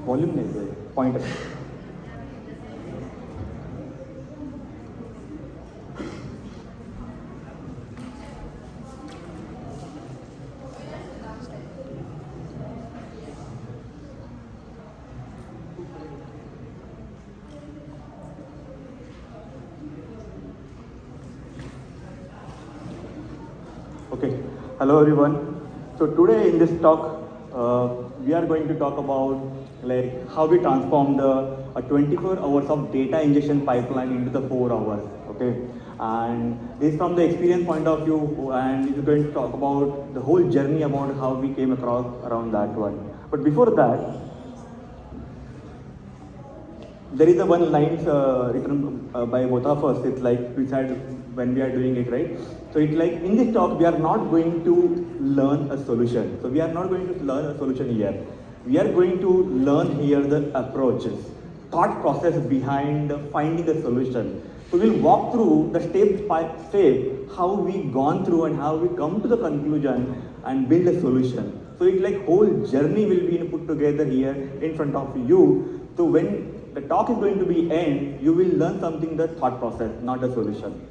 Volume नहीं pointer. Okay, hello everyone. So today in this talk, we are going to talk about like how we transform the 24 hours of data ingestion pipeline into the 4 hours. Okay, and this is from the experience point of view, and we're going to talk about the whole journey about how we came across around that one. But before that, there is a one line written by both of us. It's like we said when we are doing it, right? So it's like in this talk, we are not going to learn a solution. So we are not going to learn a solution here. We are going to learn here the approaches, thought process behind finding the solution. So we'll walk through the step by step how we gone through and how we come to the conclusion and build a solution. So it's like whole journey will be put together here in front of you. So when the talk is going to be end, you will learn something, the thought process, not the solution.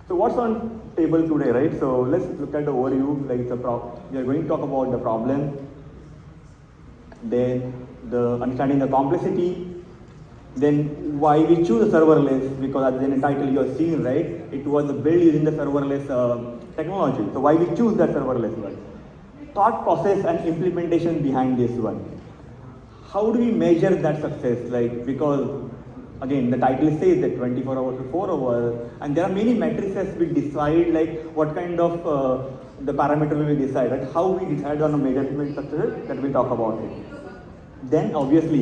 So what's on table today, right? So let's look at the overview. Like we are going to talk about the problem, then the understanding the complexity, then why we choose the serverless, because as in the title you are seeing, right? It was built using the serverless technology. So why we choose that serverless one? Thought process and implementation behind this one. How do we measure that success? Like, because again, the title says that 24 hours to 4 hours, and there are many matrices we decide like what kind of the parameter we will decide, right? How we decide on a measurement success, that we'll talk about it. Then obviously,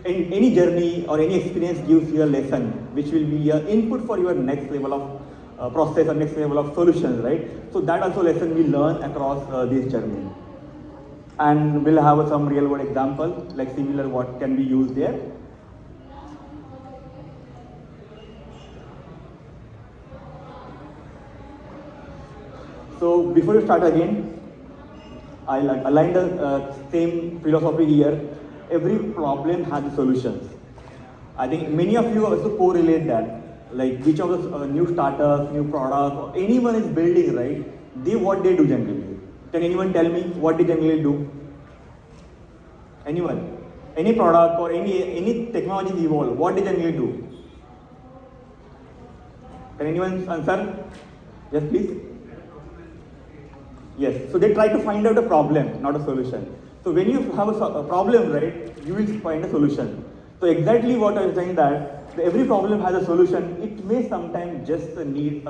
in any journey or any experience gives you a lesson, which will be an input for your next level of process or next level of solutions, right? So that also lesson we learn across this journey. And we'll have some real world example, like similar what can be used there. So before we start again, I'll align the same philosophy here. Every problem has a solution. I think many of you also correlate that, like which of the new startups, new products, or anyone is building, right? What they do generally. Can anyone tell me what they generally do? Anyone? Any product or any technology evolve, what they generally do? Can anyone answer? Yes, please. Yes, so they try to find out a problem, not a solution. So when you have a problem, right, you will find a solution. So exactly what I was saying that every problem has a solution. It may sometimes just need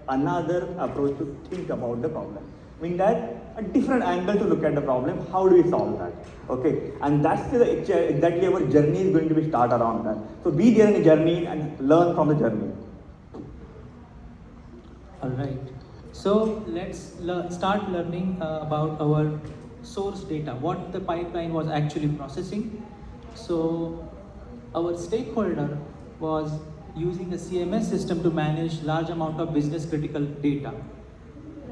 another approach to think about the problem. I mean that a different angle to look at the problem. How do we solve that? Okay, and that's exactly our journey is going to be start around that. So be there in the journey and learn from the journey. All right. So let's start learning about our source data, what the pipeline was actually processing. So our stakeholder was using a CMS system to manage large amount of business critical data.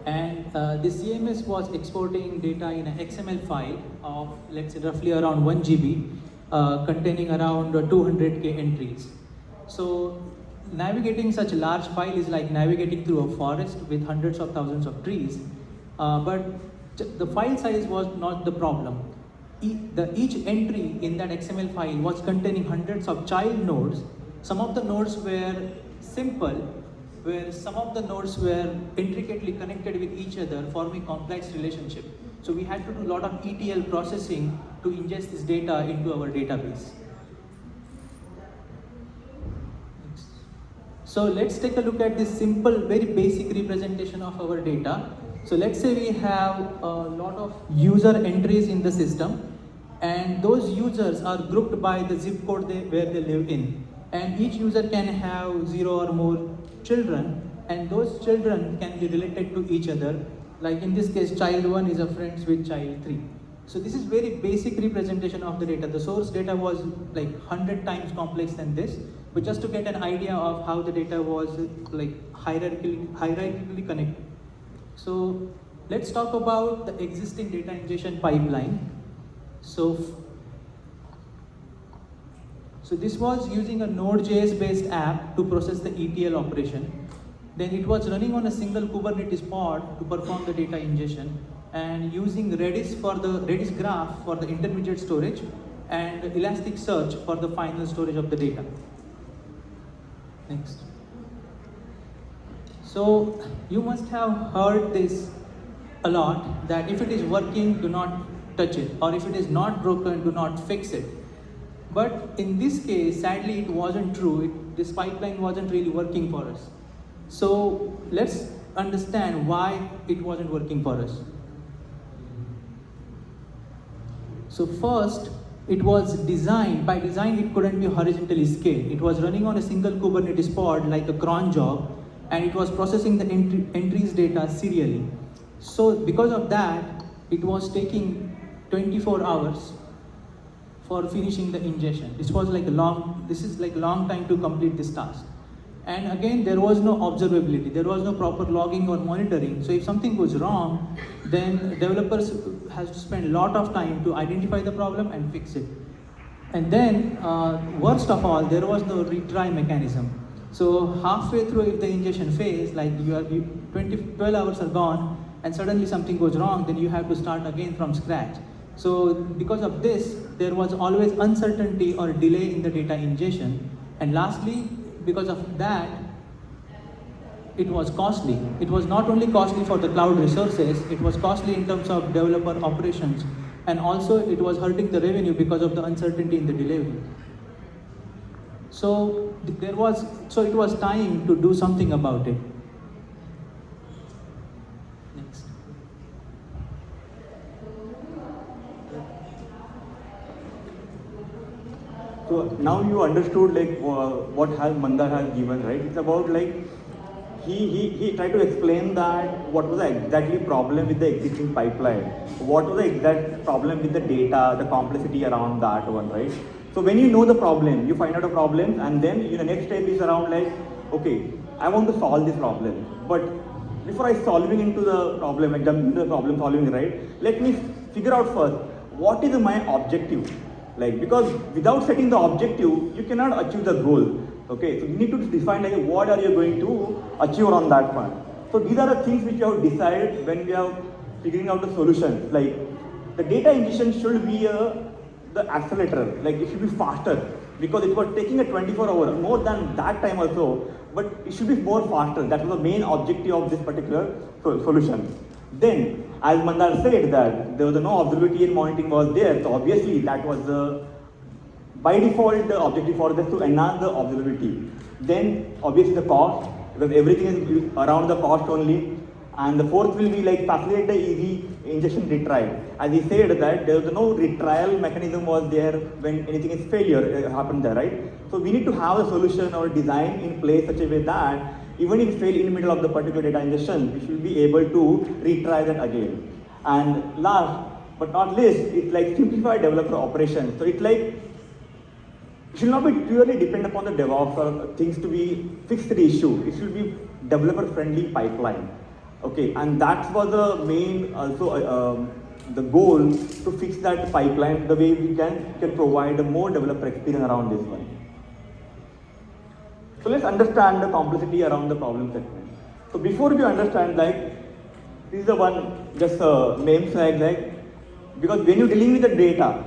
And the CMS was exporting data in an XML file of, let's say, roughly around 1 GB, containing around 200K entries. So navigating such a large file is like navigating through a forest with hundreds of thousands of trees, but the file size was not the problem. Each entry in that XML file was containing hundreds of child nodes. Some of the nodes were simple, where some of the nodes were intricately connected with each other, forming complex relationship. So we had to do a lot of ETL processing to ingest this data into our database. So let's take a look at this simple, very basic representation of our data. So let's say we have a lot of user entries in the system, and those users are grouped by the zip code where they live in. And each user can have 0 or more children, and those children can be related to each other. Like in this case, child 1 is a friends with child 3. So this is very basic representation of the data. The source data was like 100 times complex than this, but just to get an idea of how the data was like hierarchically connected. So let's talk about the existing data ingestion pipeline. So, so this was using a Node.js based app to process the ETL operation. Then it was running on a single Kubernetes pod to perform the data ingestion and using Redis for the Redis graph for the intermediate storage and Elasticsearch for the final storage of the data. Next. So you must have heard this a lot, that if it is working, do not touch it, or if it is not broken, do not fix it. But in this case, sadly, it wasn't true. This pipeline wasn't really working for us. So let's understand why it wasn't working for us. So first, it was designed, by design it couldn't be horizontally scaled. It was running on a single Kubernetes pod like a cron job, and it was processing the entries data serially. So because of that, it was taking 24 hours for finishing the ingestion. This is like a long time to complete this task. And again, there was no observability. There was no proper logging or monitoring. So if something goes wrong, then developers has to spend a lot of time to identify the problem and fix it. And then, worst of all, there was no retry mechanism. So halfway through, if the ingestion fails, like 12 hours are gone, and suddenly something goes wrong, then you have to start again from scratch. So because of this, there was always uncertainty or delay in the data ingestion. And lastly, because of that, it was costly. It was not only costly for the cloud resources, it was costly in terms of developer operations, and also it was hurting the revenue because of the uncertainty in the delivery. So it was time to do something about it. Next. So now you understood like what Mandar has given, right? It's about like he tried to explain that what was the exactly problem with the existing pipeline, what was the exact problem with the data, the complexity around that one, right? So when you know the problem, you find out a problem, and then the next step is around like, okay, I want to solve this problem, but before I solving into the problem, like jump into the problem solving, right? Let me figure out first what is my objective. Like, because without setting the objective, you cannot achieve the goal. Okay, so you need to define like what are you going to achieve on that one. So these are the things which you have decided when we are figuring out the solution. Like the data ingestion should be the accelerator, like it should be faster, because it was taking a 24 hour, more than that time also, but it should be more faster. That was the main objective of this particular solution. Then, as Mandar said that there was no observability and monitoring was there, so obviously that was by default the objective for this to enhance the observability. Then obviously the cost, because everything is around the cost only. And the fourth will be like facilitate the easy ingestion retry. As he said that there was no retrial mechanism was there when anything is failure happened there, right? So we need to have a solution or design in place such a way that even if fail in the middle of the particular data ingestion, we should be able to retry that again. And last but not least, it's like simplify developer operations. So it's like it should not be purely depend upon the DevOps or things to be fixed the issue. It should be developer friendly pipeline. Okay, and that was the main also the goal to fix that pipeline the way we can provide a more developer experience around this one. So let's understand the complexity around the problem segment. So before we understand, like this is the one just name flag, like because when you're dealing with the data,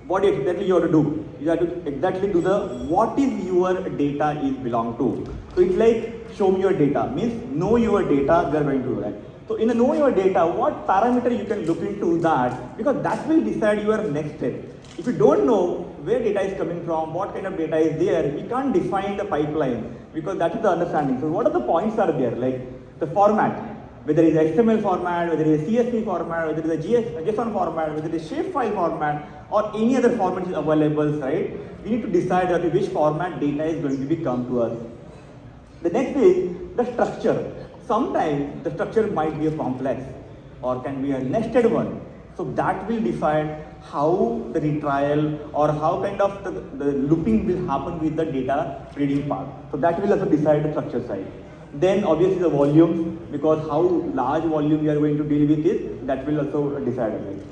what exactly you have to do? You have to exactly do the what is your data is belong to. So it's like show me your data, means know your data, we are going to do that. So in the know your data, what parameter you can look into that, because that will decide your next step. If you don't know where data is coming from, what kind of data is there, we can't define the pipeline, because that is the understanding. So what are the points are there, like the format, whether it is XML format, whether it is CSV format, whether it is a JSON format, whether it is shapefile format, or any other format is available, right? We need to decide which format data is going to be come to us. The next is the structure. Sometimes the structure might be a complex or can be a nested one. So that will decide how the retrial or how kind of the looping will happen with the data reading part. So that will also decide the structure side. Then obviously the volumes, because how large volume we are going to deal with it, that will also decide it.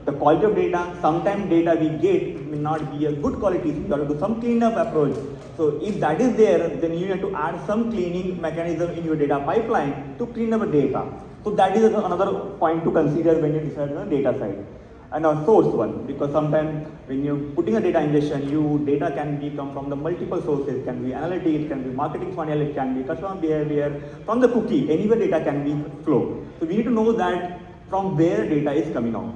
the quality of data, sometimes data we get may not be a good quality, so you have to do some cleanup approach. So if that is there, then you have to add some cleaning mechanism in your data pipeline to clean up the data. So that is another point to consider when you decide on the data side. And a source one, because sometimes when you're putting a data ingestion, data can be come from the multiple sources. It can be analytics, it can be marketing funnel, it can be customer behavior, from the cookie, anywhere data can be flow. So we need to know that from where data is coming out.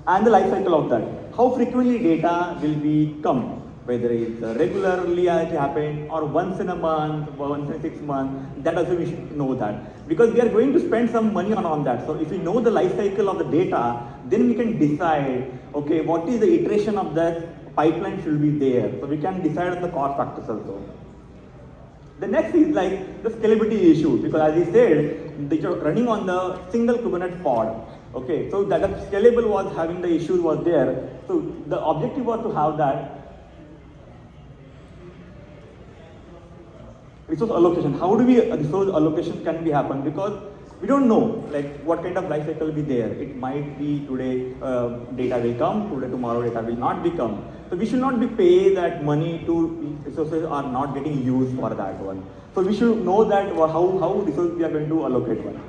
And the life cycle of that. How frequently data will be come, whether it's regularly as it happens or once in a month, once in 6 months, that also we should know that. Because we are going to spend some money on that. So if we know the life cycle of the data, then we can decide, okay, what is the iteration of that pipeline should be there. So we can decide on the cost factors also. The next is like the scalability issue, because as we said, they are running on the single Kubernetes pod. Okay, so that scalable was having the issues was there. So the objective was to have that resource allocation. How do we resource allocation can be happen? Because we don't know like what kind of life cycle will be there. It might be today data will come, today tomorrow data will not become. So we should not be pay that money to resources are not getting used for that one. So we should know that how resources we are going to allocate one.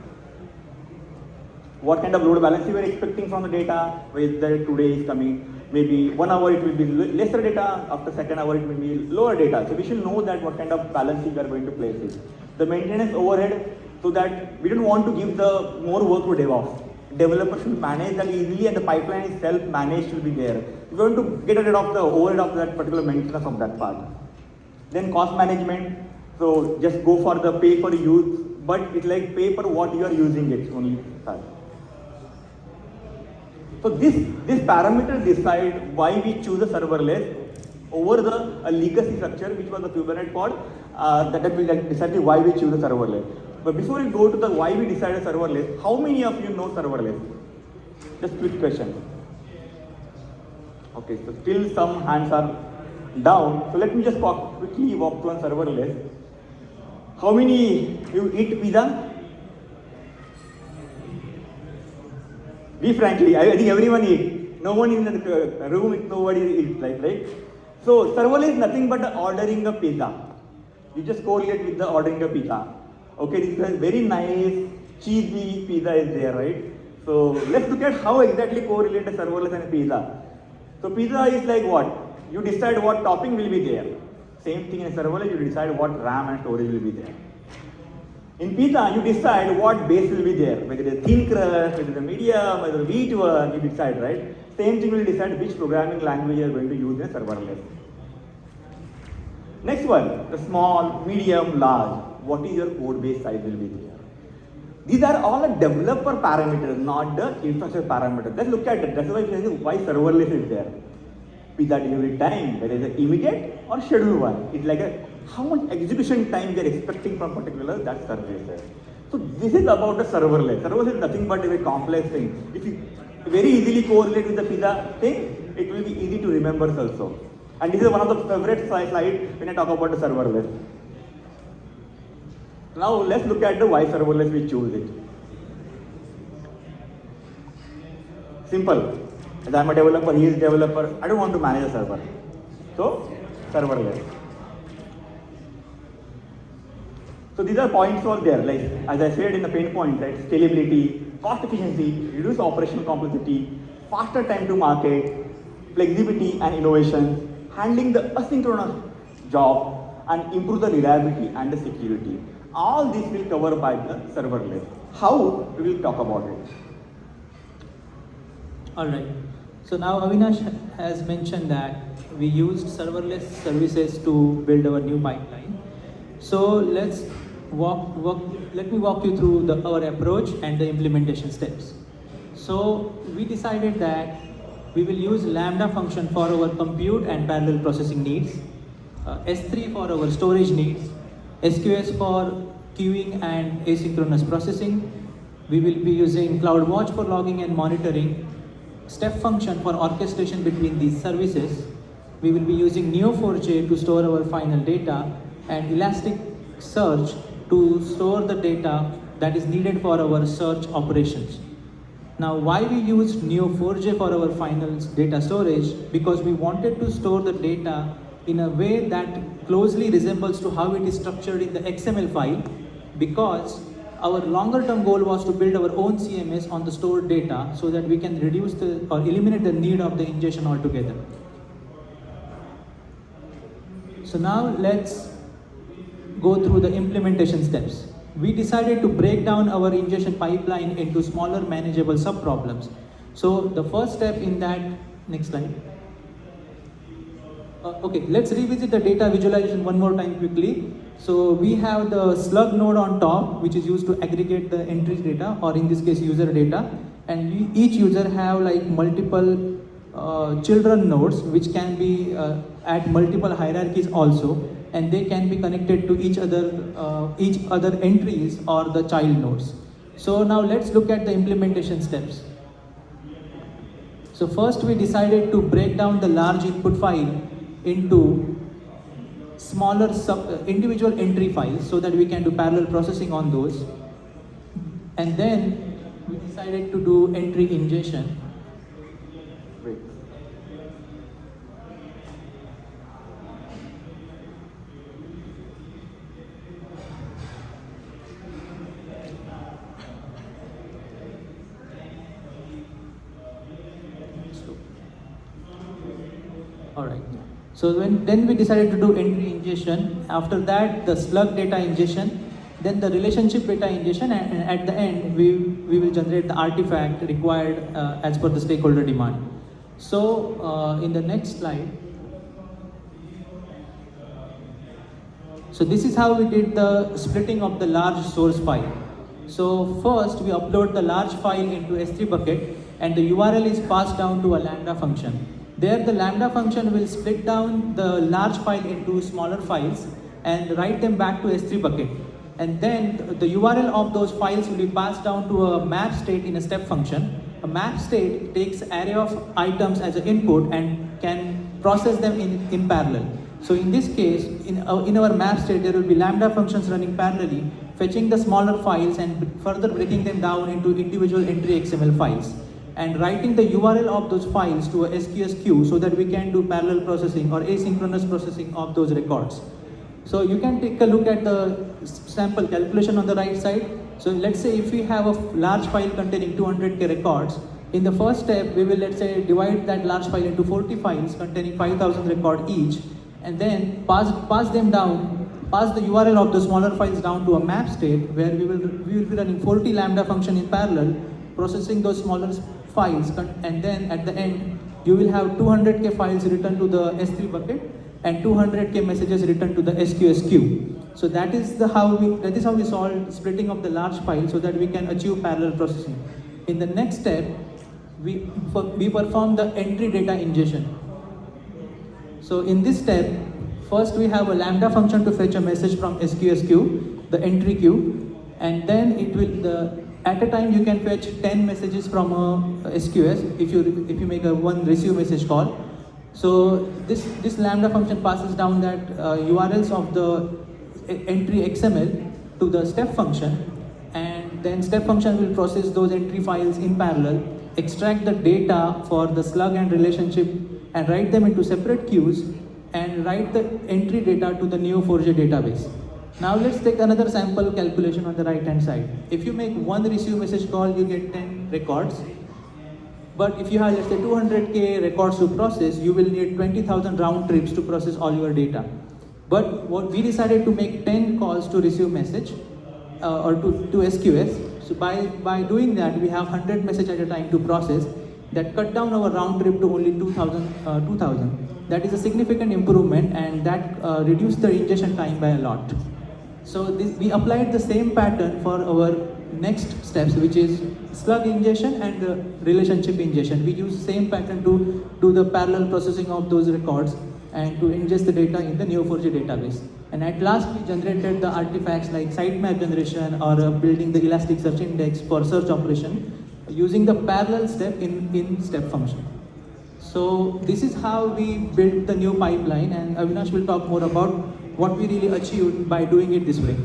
What kind of load balancing we are expecting from the data, whether today is coming, maybe 1 hour it will be lesser data, after second hour it will be lower data. So we should know that what kind of balancing we are going to place it. The maintenance overhead, so that we don't want to give the more work to DevOps. Developers should manage that easily and the pipeline is self-managed should be there. We want to get rid of the overhead of that particular maintenance of that part. Then cost management, so just go for the pay per use, but it's like pay per what you are using it only. So this parameter decide why we choose a serverless over the legacy structure, which was the Kubernetes pod. That will decide why we choose a serverless. But before we go to the why we decide a serverless, how many of you know serverless? Just quick question. Okay, so still some hands are down. So let me just quickly walk through on serverless. How many you eat pizza? Be frankly, I think everyone eats. No one in the room, nobody eats, right? So serverless is nothing but ordering a pizza. You just correlate with the ordering a pizza. Okay, this is a very nice cheesy pizza is there, right? So let's look at how exactly correlate a serverless and a pizza. So pizza is like what? You decide what topping will be there. Same thing in serverless, you decide what RAM and storage will be there. In pizza, you decide what base will be there, whether it is thin crust, whether it is medium, whether it is wheat one, you decide, right? Same thing will decide which programming language you are going to use in serverless. Next one, the small, medium, large. What is your code base size will be there? These are all the developer parameters, not the infrastructure parameters. Let's look at it. That's why serverless is there. Pizza delivery time, whether it is immediate or scheduled one. It's like how much execution time they are expecting from particular that service. So this is about the serverless. Serverless is nothing but a very complex thing. If you very easily correlate with the pizza thing, it will be easy to remember also. And this is one of the favorite slides when I talk about the serverless. Now let's look at the why serverless we choose it. Simple. As I am a developer, he is a developer. I don't want to manage a server. So serverless. So these are points all there. Like as I said in the pain point, right? Scalability, cost efficiency, reduce operational complexity, faster time to market, flexibility and innovation, handling the asynchronous job, and improve the reliability and the security. All this will cover by the serverless. How? We will talk about it. Alright. So now Avinash has mentioned that we used serverless services to build our new pipeline. So let me walk you through our approach and the implementation steps. So we decided that we will use Lambda function for our compute and parallel processing needs, S3 for our storage needs, SQS for queuing and asynchronous processing. We will be using CloudWatch for logging and monitoring, step function for orchestration between these services. We will be using Neo4j to store our final data, and Elasticsearch to store the data that is needed for our search operations. Now, why we used Neo4j for our final data storage? Because we wanted to store the data in a way that closely resembles to how it is structured in the XML file, because our longer term goal was to build our own CMS on the stored data so that we can reduce or eliminate the need of the ingestion altogether. So now let's go through the implementation steps. We decided to break down our ingestion pipeline into smaller manageable subproblems. So the first step in that, next slide. Okay, let's revisit the data visualization one more time quickly. So we have the slug node on top, which is used to aggregate the entries data, or in this case user data, and each user have like multiple children nodes which can be at multiple hierarchies also, and they can be connected to each other entries or the child nodes. So now let's look at the implementation steps. So first we decided to break down the large input file into smaller individual entry files so that we can do parallel processing on those. And then we decided to do entry ingestion. Great. Alright. So then we decided to do entry ingestion. After that, the slug data ingestion, then the relationship data ingestion, and at the end, we will generate the artifact required as per the stakeholder demand. So in the next slide, so this is how we did the splitting of the large source file. So first, we upload the large file into S3 bucket, and the URL is passed down to a Lambda function. There, the Lambda function will split down the large file into smaller files and write them back to S3 bucket. And then the URL of those files will be passed down to a map state in a step function. A map state takes array of items as an input and can process them in parallel. So in this case, in our map state, there will be Lambda functions running parallelly, fetching the smaller files and further breaking them down into individual entry XML files, and writing the URL of those files to a SQS queue so that we can do parallel processing or asynchronous processing of those records. So you can take a look at the sample calculation on the right side. So let's say if we have a large file containing 200k records, in the first step, we will, let's say, divide that large file into 40 files containing 5,000 records each, and then pass the URL of the smaller files down to a map state where we will be running 40 Lambda function in parallel, processing those smaller files, and then at the end you will have 200k files returned to the S3 bucket and 200k messages returned to the SQS queue. So that is how we solved splitting of the large file so that we can achieve parallel processing. In the next step, we perform the entry data ingestion. So in this step, first we have a Lambda function to fetch a message from SQS queue, the entry queue, and then it will at a time you can fetch 10 messages from a SQS if you make a one receive message call. So this Lambda function passes down that URLs of the entry XML to the step function, and then step function will process those entry files in parallel, extract the data for the slug and relationship, and write them into separate queues, and write the entry data to the Neo4j database. Now let's take another sample calculation on the right hand side. If you make one receive message call, you get 10 records. But if you have, let's say, 200k records to process, you will need 20,000 round trips to process all your data. But what we decided to make 10 calls to receive message or to SQS. So by doing that, we have 100 messages at a time to process. That cut down our round trip to only 2,000. That is a significant improvement, and that reduced the ingestion time by a lot. So we applied the same pattern for our next steps, which is slug ingestion and relationship ingestion. We use the same pattern to do the parallel processing of those records and to ingest the data in the Neo4j database. And at last, we generated the artifacts like sitemap generation or building the Elasticsearch index for search operation using the parallel step in step function. So this is how we built the new pipeline, and Avinash will talk more about what we really achieved by doing it this way.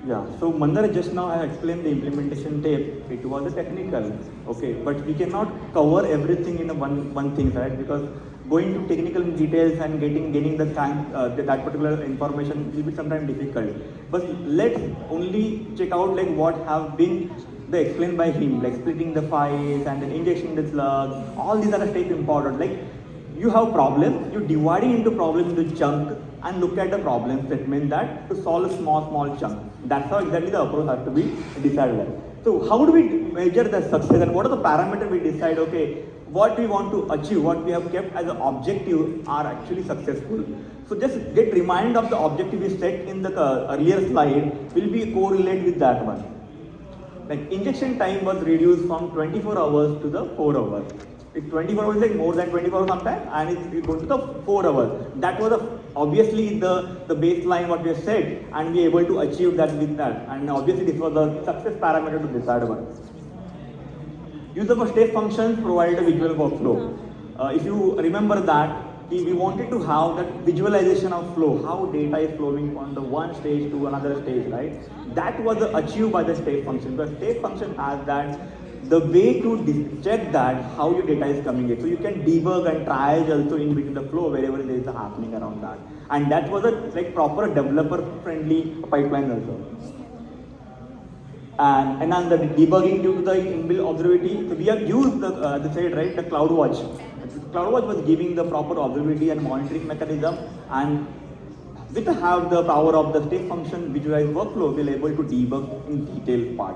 Yeah, so Mandar, just now I explained the implementation tape. It was a technical, okay, but we cannot cover everything in a one thing, right? Because going to technical details and gaining the time that particular information will be sometimes difficult. But let's only check out like what have been explained by him, like splitting the files and then ingesting the slug. All these are the steps important. Like you have problem, you dividing into problem into chunk and look at the problem statement that to solve a small chunk. That's how exactly the approach has to be decided. So how do we measure the success and what are the parameters we decide, okay, what we want to achieve, what we have kept as an objective are actually successful. So just get reminded of the objective we set in the earlier slide will be correlate with that one. Like injection time was reduced from 24 hours to the 4 hours. If 24 hours is like more than 24 hours sometimes and it goes to the 4 hours. That was obviously the baseline what we have said and we are able to achieve that with that. And obviously this was the success parameter to decide one. Use of a step functions provide a visual workflow. If you remember that, we wanted to have that visualization of flow, how data is flowing from the one stage to another stage, right? That was achieved by the step function. The step function has that the way to check that how your data is coming in. So you can debug and triage also in between the flow wherever there is happening around that. And that was a like proper developer friendly pipeline also. And then the debugging due to the inbuilt observability. So we have used the said right the CloudWatch. CloudWatch was giving the proper observability and monitoring mechanism, and with have the power of the step function visualized workflow, we'll able to debug in detailed part.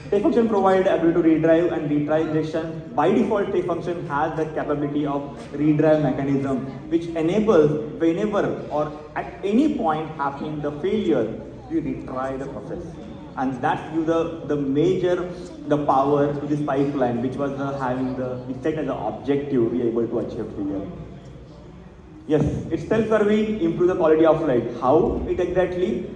Step function provide ability to redrive and retry injection. By default, step function has the capability of redrive mechanism, which enables whenever or at any point happening the failure, you retry the process. And that's you the power to this pipeline, which was we set as an objective we are able to achieve here. Yes, it's self-serving, improve the quality of life. How it exactly?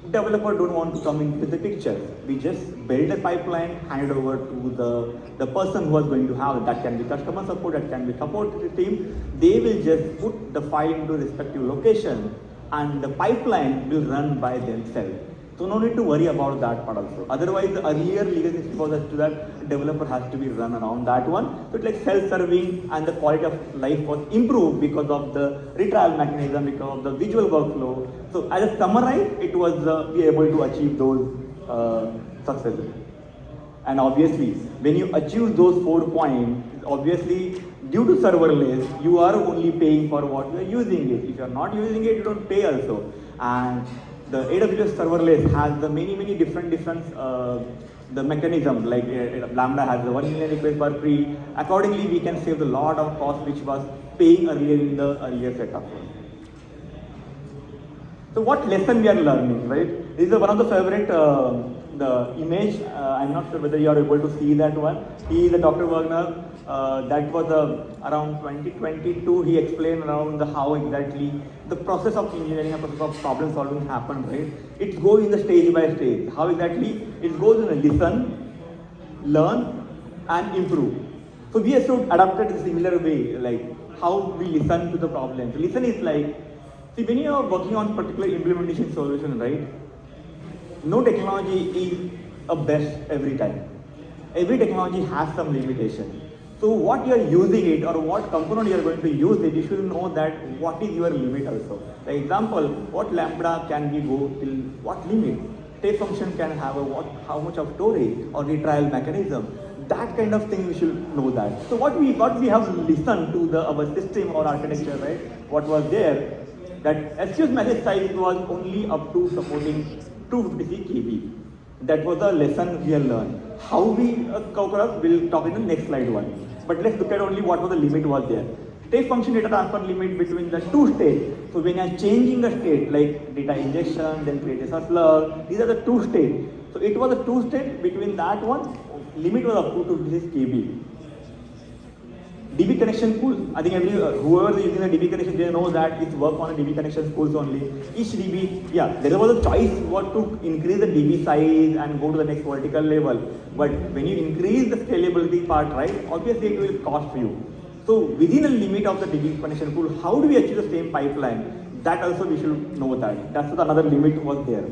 Developer don't want to come into the picture. We just build a pipeline, hand it over to the person who is going to have it. That can be customer support, that can be support team. They will just put the file into respective location and the pipeline will run by themselves. So no need to worry about that part also. Otherwise, the earlier legacy was to that developer has to be run around that one. So it's like self-serving and the quality of life was improved because of the retrial mechanism, because of the visual workflow. So as a summarize, it was be able to achieve those successes. And obviously, when you achieve those 4 points, obviously due to serverless, you are only paying for what you are using it. If you are not using it, you don't pay also. And the AWS Serverless has the many different the mechanism, like Lambda has the 1 million requests per free. Accordingly, we can save a lot of cost which was paying earlier in the earlier setup. So what lesson we are learning, right? This is one of the favorite the image. I'm not sure whether you are able to see that one. He is a Dr. Wagner. That was around 2022. He explained around how exactly the process of engineering, the process of problem solving happened, right? It goes in the stage by stage. How exactly? It goes in a listen, learn, and improve. So we have to adapt it in a similar way, like how we listen to the problem. So listen is like, see, when you are working on particular implementation solution, right? No technology is a best every time. Every technology has some limitation. So what you are using it or what component you are going to use it, you should know that what is your limit also. For example, what Lambda can we go till what limit? Step function can have how much of storage or retrial mechanism. That kind of thing we should know that. So what we have listened to our system or architecture, right? What was there, that SQS message size was only up to supporting 256 KB. That was a lesson we have learned. How we cover up, we'll talk in the next slide one. But let's look at only what was the limit was there. Step function data transfer limit between the two states. So when you are changing the state, like data injection, then create a slug, these are the two states. So it was a two state between that one, limit was up to 256 KB. DB connection pool, I think whoever is using a DB connection, they know that it's work on a DB connection pools only. Each DB, yeah, there was a choice what to increase the DB size and go to the next vertical level. But when you increase the scalability part, right, obviously it will cost you. So within a limit of the DB connection pool, how do we achieve the same pipeline? that also we should know that. That's what another limit was there.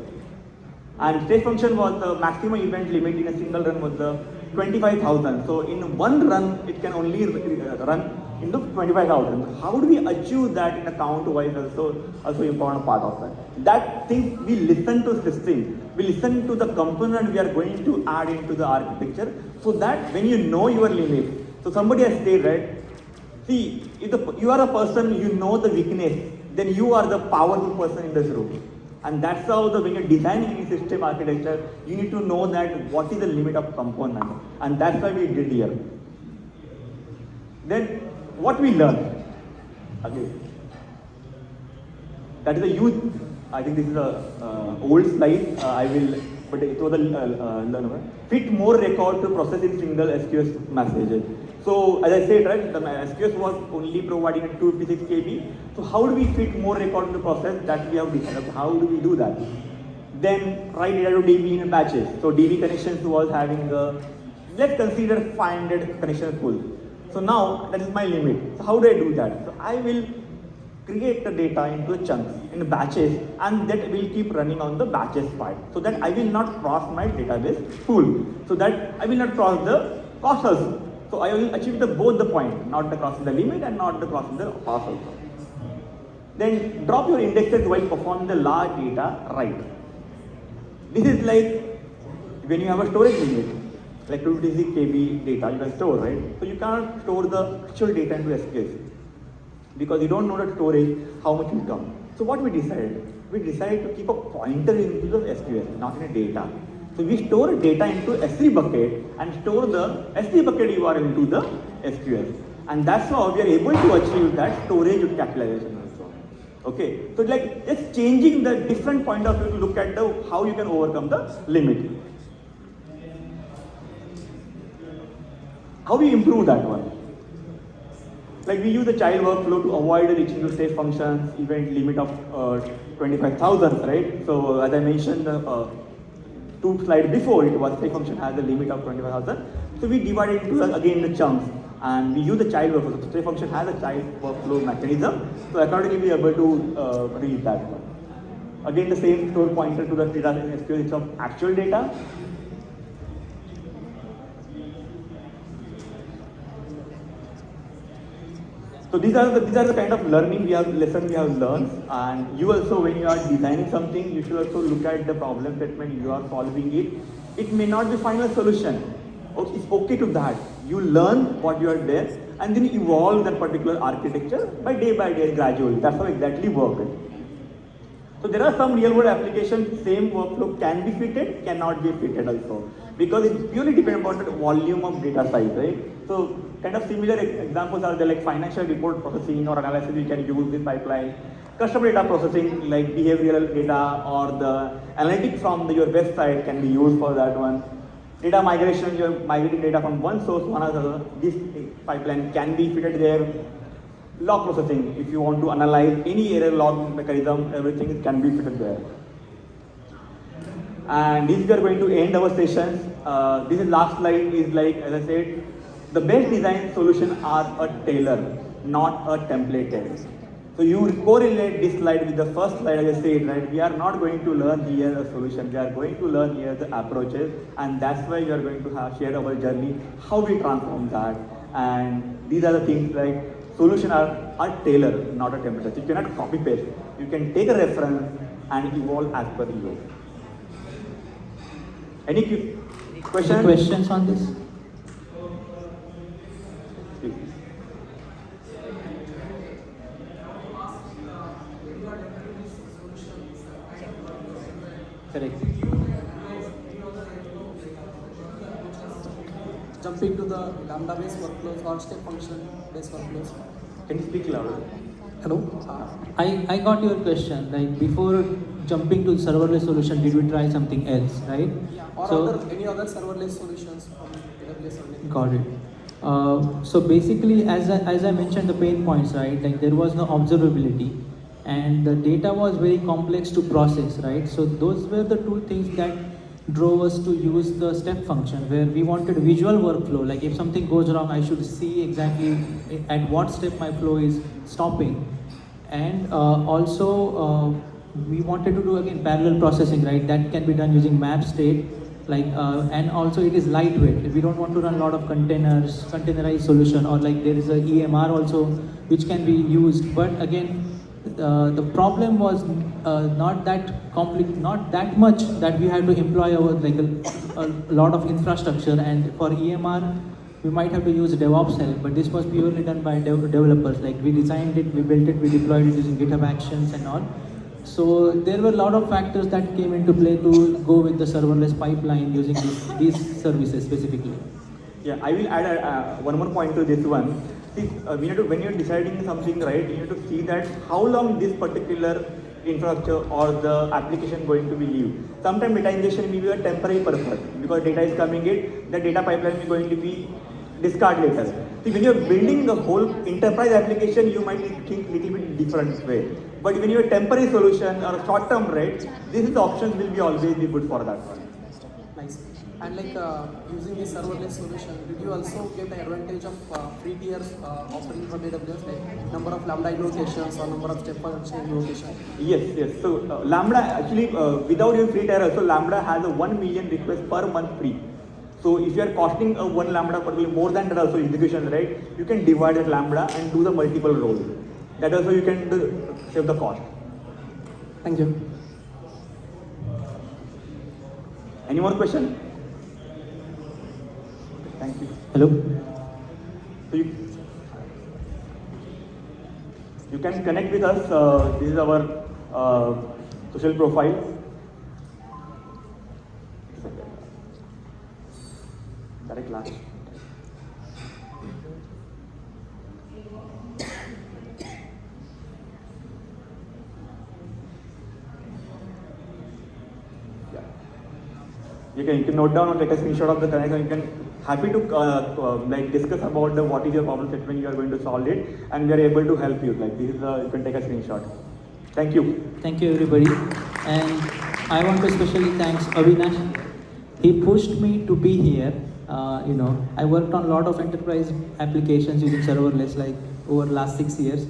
And state function was the maximum event limit in a single run was the 25,000. So in one run, it can only run into 25,000. How do we achieve that in a count-wise also important part of that. That thing we listen to system, we listen to the component we are going to add into the architecture, so that when you know your limit, so somebody has said, right, see, if you are a person, you know the weakness, then you are the powerful person in this room. And that's how when you're designing any system architecture, you need to know that what is the limit of component. And that's why we did here. Then what we learn? Again, that is a huge, I think this is a old slide, but it was a fit more record to process in single SQS messages. So as I said, right, the SQS was only providing a 256 KB. So how do we fit more record to process? That we have decided. How do we do that? Then write data to DB in batches. So DB connections was having let's consider 500 connection pool. So now that is my limit. So how do I do that? So I will create the data into chunks, in batches, and that will keep running on the batches part. So that I will not cross my database pool. So that I will not cross the cost also. So I will achieve both the point, not the crossing the limit and not the crossing the cost also. Then drop your indexes while performing the large data write. This is like when you have a storage limit, like 256 KB data you can store, right? So you cannot store the actual data into SQS because you don't know the storage, how much will come. So what we decided? We decided to keep a pointer into the SQS, not in a data. So we store data into S3 bucket and store the S3 bucket URL into the SQL. And that's how we are able to achieve that storage with capitalization also. Okay, so like just changing the different point of view to look at how you can overcome the limit. How we improve that one? Like we use the child workflow to avoid reaching to state functions, event limit of 25,000, right? So as I mentioned, 2 slides before, it was state function has a limit of 25,000. So we divide it into again the chunks, and we use the child workflow. So state function has a child workflow mechanism. So accordingly, we are able to read that one. Again, the same store pointer to the data in SQL, it's of actual data. So these are the kind of lesson we have learned, and you also, when you are designing something, you should also look at the problem statement you are solving it. It may not be final solution. It's okay to that. You learn what you are there, and then evolve that particular architecture by day gradually. That's how exactly work. So there are some real world applications, same workflow can be fitted, cannot be fitted also. Because it purely depends on the volume of data size, right? So kind of similar examples are there, like financial report processing or analysis, we can use this pipeline. Customer data processing, like behavioral data or the analytics from your website can be used for that one. Data migration, you're migrating data from one source to another, this pipeline can be fitted there. Log processing, if you want to analyze any error log mechanism, everything can be fitted there. And this we are going to end our sessions. This is last slide is like, as I said, the best design solution are a tailor, not a templated. So you correlate this slide with the first slide as I said, right? We are not going to learn here a solution. We are going to learn here the approaches, and that's why we are going to share our journey, how we transform that. And these are the things like solution are tailored, not a template. So you cannot copy paste. You can take a reference and evolve as per you. Any questions? Any questions on this? Correct. Jumping to the Lambda based workflows or step function based workflows. Can you speak louder? Hello? I got your question. Like before jumping to serverless solution, did we try something else, right? Yeah. Or So, any other serverless solutions from AWS Serverless? got it. So basically, as I mentioned the pain points, right? Like there was no observability, and the data was very complex to process, right? So those were the two things that drove us to use the step function, where we wanted visual workflow. Like if something goes wrong, I should see exactly at what step my flow is stopping. And we wanted to do again parallel processing, right? That can be done using map state, like and also it is lightweight. We don't want to run a lot of containers, containerized solution, or like there is a EMR also which can be used. But again, the problem was not that much that we had to employ our like a lot of infrastructure. And for EMR, we might have to use DevOps help, but this was purely done by developers. Like we designed it, we built it, we deployed it using GitHub Actions and all. So there were a lot of factors that came into play to go with the serverless pipeline using these services specifically. Yeah, I will add one more point to this one. See, when you're deciding something, right, you need to see that how long this particular infrastructure or the application going to be live. Sometimes data ingestion will be a temporary purpose because data is coming in, the data pipeline is going to be discarded later. See, when you're building the whole enterprise application, you might think little bit different way. But when you're a temporary solution or a short term, right, this is the options will be always be good for that one. Nice. And like using the serverless solution, did you also get the advantage of free tiers offering from AWS, like number of Lambda invocations or number of step function invocations? Yes. So Lambda actually, without your free tier, also Lambda has a 1 million requests per month free. So if you are costing one Lambda particularly more than that also execution, right, you can divide that Lambda and do the multiple roles. That also you can save the cost. Thank you. Any more question? Thank you. Hello. So you can connect with us. This is our social profile. Direct last. You can note down or take a screenshot of the connect, and you can happy to like discuss about what is your problem statement you are going to solve it, and we are able to help you. Like this is you can take a screenshot. Thank you. Thank you everybody, and I want to especially thanks Avinash. He pushed me to be here. I worked on a lot of enterprise applications using serverless like over last 6 years.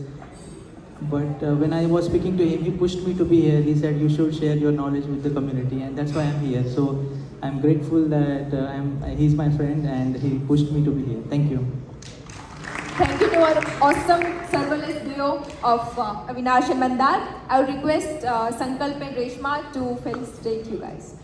But when I was speaking to him, he pushed me to be here. He said you should share your knowledge with the community, and that's why I'm here. So I'm grateful that he's my friend and he pushed me to be here. Thank you. Thank you to our awesome serverless duo of Avinash and Mandar. I would request Sankalp and Reshma to felicitate you guys.